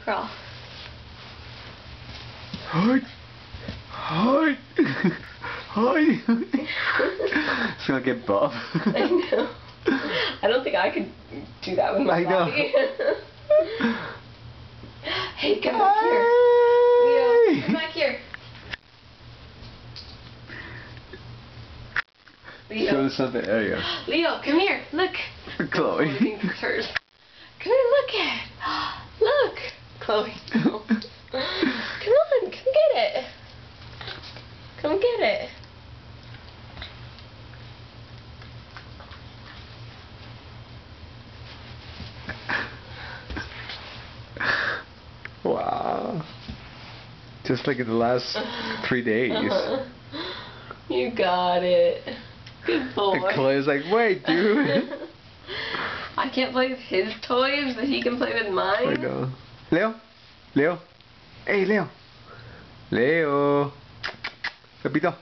Crawl. Hide! Hide! Hide! It's gonna get buff. I know. I don't think I could do that with my body. Hey, come back here. Leo, come back here. Leo. Show us something. There you go. Leo, come here. Look. Chloe. I think it's hers. Come here, look at it. Look. Chloe. No. Come on, come get it. Come get it. Wow. Just like in the last 3 days. You got it. Good boy. And Chloe's like, wait, dude. I can't play with his toys, but he can play with mine. I know. Leo? Leo? Hey, Leo. Leo. Pepito.